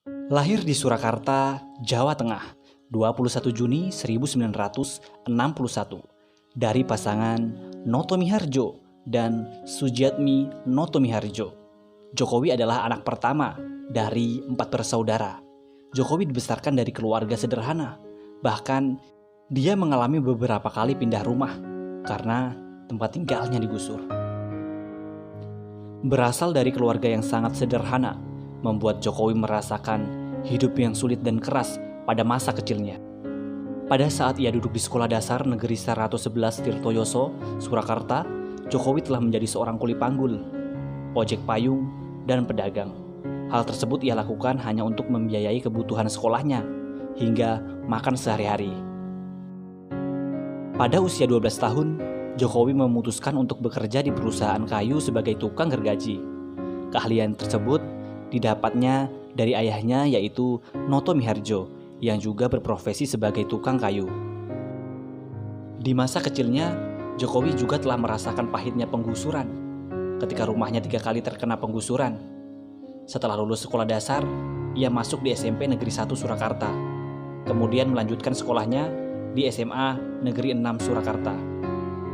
Lahir di Surakarta, Jawa Tengah, 21 Juni 1961 dari pasangan Noto Miharjo dan Sujiatmi Noto Miharjo. Jokowi adalah anak pertama dari 4 bersaudara. Jokowi dibesarkan dari keluarga sederhana. Bahkan dia mengalami beberapa kali pindah rumah karena tempat tinggalnya digusur. Berasal dari keluarga yang sangat sederhana, membuat Jokowi merasakan hidup yang sulit dan keras pada masa kecilnya. Pada saat ia duduk di Sekolah Dasar Negeri 111 Tirtoyoso, Surakarta, Jokowi telah menjadi seorang kuli panggul, ojek payung, dan pedagang. Hal tersebut ia lakukan hanya untuk membiayai kebutuhan sekolahnya hingga makan sehari-hari. Pada usia 12 tahun, Jokowi memutuskan untuk bekerja di perusahaan kayu sebagai tukang gergaji. Keahlian tersebut didapatnya dari ayahnya, yaitu Noto Miharjo, yang juga berprofesi sebagai tukang kayu. Di masa kecilnya, Jokowi juga telah merasakan pahitnya penggusuran ketika rumahnya 3 kali terkena penggusuran. Setelah lulus sekolah dasar, ia masuk di SMP Negeri 1 Surakarta. Kemudian melanjutkan sekolahnya di SMA Negeri 6 Surakarta.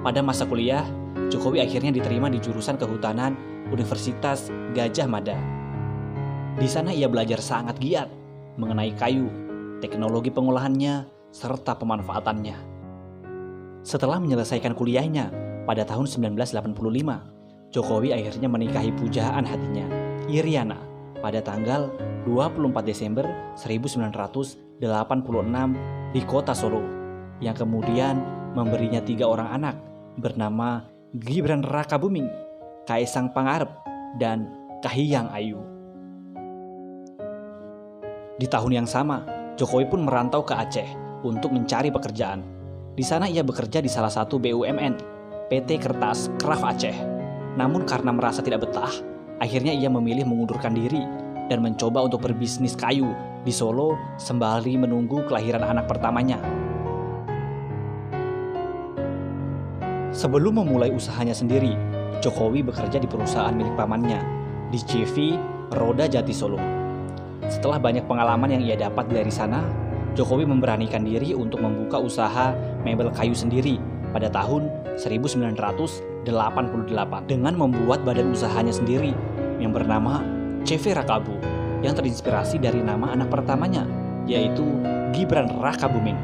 Pada masa kuliah, Jokowi akhirnya diterima di jurusan Kehutanan Universitas Gadjah Mada. Di sana ia belajar sangat giat mengenai kayu, teknologi pengolahannya, serta pemanfaatannya. Setelah menyelesaikan kuliahnya pada tahun 1985, Jokowi akhirnya menikahi pujaan hatinya, Iriana, pada tanggal 24 Desember 1986 di kota Solo, yang kemudian memberinya 3 orang anak bernama Gibran Rakabuming, Kaisang Pangarep, dan Kahiyang Ayu. Di tahun yang sama, Jokowi pun merantau ke Aceh untuk mencari pekerjaan. Di sana ia bekerja di salah satu BUMN, PT Kertas Kraf Aceh. Namun karena merasa tidak betah, akhirnya ia memilih mengundurkan diri dan mencoba untuk berbisnis kayu di Solo sembari menunggu kelahiran anak pertamanya. Sebelum memulai usahanya sendiri, Jokowi bekerja di perusahaan milik pamannya, di CV Roda Jati Solo. Setelah banyak pengalaman yang ia dapat dari sana, Jokowi memberanikan diri untuk membuka usaha mebel kayu sendiri pada tahun 1988 dengan membuat badan usahanya sendiri yang bernama CV Rakabu, yang terinspirasi dari nama anak pertamanya, yaitu Gibran Rakabuming.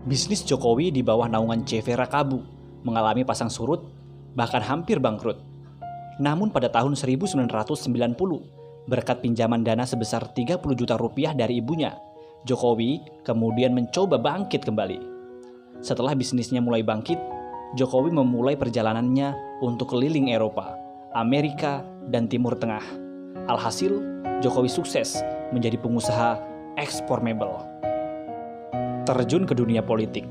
Bisnis Jokowi di bawah naungan CV Rakabu mengalami pasang surut, bahkan hampir bangkrut. Namun pada tahun 1990, berkat pinjaman dana sebesar 30 juta rupiah dari ibunya, Jokowi kemudian mencoba bangkit kembali. Setelah bisnisnya mulai bangkit, Jokowi memulai perjalanannya untuk keliling Eropa, Amerika, dan Timur Tengah. Alhasil, Jokowi sukses menjadi pengusaha ekspor mebel. Terjun ke dunia politik.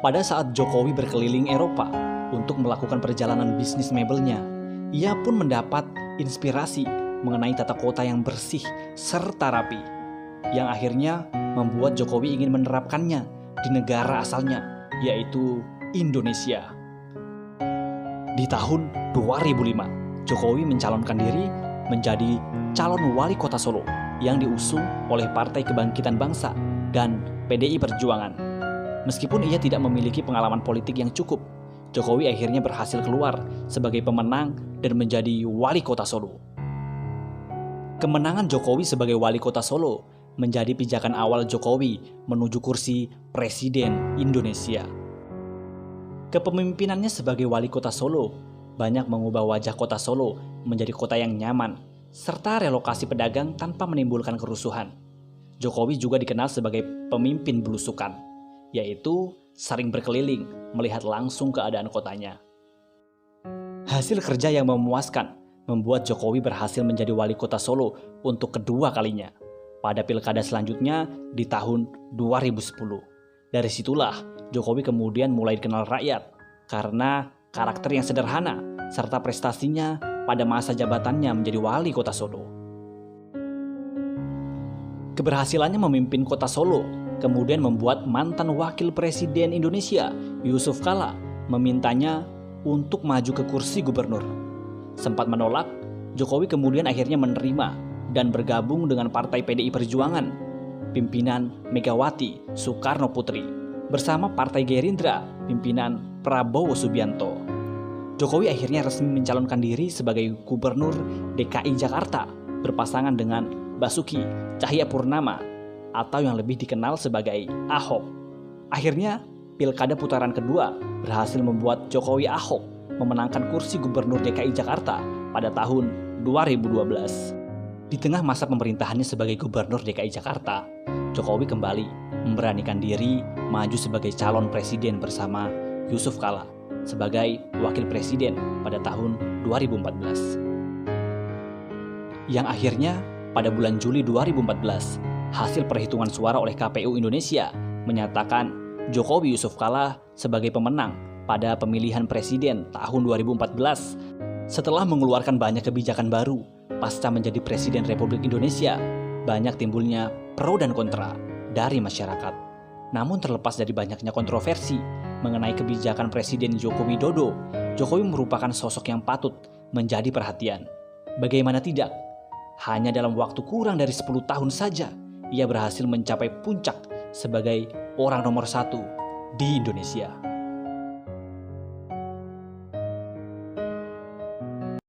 Pada saat Jokowi berkeliling Eropa untuk melakukan perjalanan bisnis mebelnya, ia pun mendapat inspirasi mengenai tata kota yang bersih serta rapi, yang akhirnya membuat Jokowi ingin menerapkannya di negara asalnya, yaitu Indonesia. Di tahun 2005, Jokowi mencalonkan diri menjadi calon wali kota Solo yang diusung oleh Partai Kebangkitan Bangsa dan PDI Perjuangan. Meskipun ia tidak memiliki pengalaman politik yang cukup, Jokowi akhirnya berhasil keluar sebagai pemenang dan menjadi wali kota Solo. Kemenangan Jokowi sebagai wali kota Solo menjadi pijakan awal Jokowi menuju kursi Presiden Indonesia. Kepemimpinannya sebagai wali kota Solo banyak mengubah wajah kota Solo menjadi kota yang nyaman, serta relokasi pedagang tanpa menimbulkan kerusuhan. Jokowi juga dikenal sebagai pemimpin belusukan, yaitu sering berkeliling melihat langsung keadaan kotanya. Hasil kerja yang memuaskan membuat Jokowi berhasil menjadi wali kota Solo untuk kedua kalinya pada pilkada selanjutnya di tahun 2010. Dari situlah Jokowi kemudian mulai dikenal rakyat karena karakter yang sederhana serta prestasinya pada masa jabatannya menjadi wali kota Solo. Keberhasilannya memimpin kota Solo kemudian membuat mantan wakil presiden Indonesia, Yusuf Kala, memintanya untuk maju ke kursi gubernur. Sempat menolak Jokowi kemudian akhirnya menerima dan bergabung dengan Partai PDI Perjuangan, pimpinan Megawati Soekarno Putri, bersama Partai Gerindra, pimpinan Prabowo Subianto. Jokowi akhirnya resmi mencalonkan diri sebagai Gubernur DKI Jakarta berpasangan dengan Basuki Cahayapurnama atau yang lebih dikenal sebagai Ahok. Akhirnya, Pilkada putaran kedua berhasil membuat Jokowi Ahok memenangkan kursi Gubernur DKI Jakarta pada tahun 2012. Di tengah masa pemerintahannya sebagai Gubernur DKI Jakarta, Jokowi kembali memberanikan diri maju sebagai calon presiden bersama Yusuf Kala sebagai wakil presiden pada tahun 2014. Yang akhirnya pada bulan Juli 2014, hasil perhitungan suara oleh KPU Indonesia menyatakan Jokowi Yusuf Kala sebagai pemenang pada pemilihan presiden tahun 2014 setelah mengeluarkan banyak kebijakan baru pasca menjadi Presiden Republik Indonesia. Banyak timbulnya pro dan kontra dari masyarakat. Namun terlepas dari banyaknya kontroversi mengenai kebijakan Presiden Joko Widodo, Jokowi merupakan sosok yang patut menjadi perhatian. Bagaimana tidak? Hanya dalam waktu kurang dari 10 tahun saja, ia berhasil mencapai puncak sebagai orang nomor 1 di Indonesia.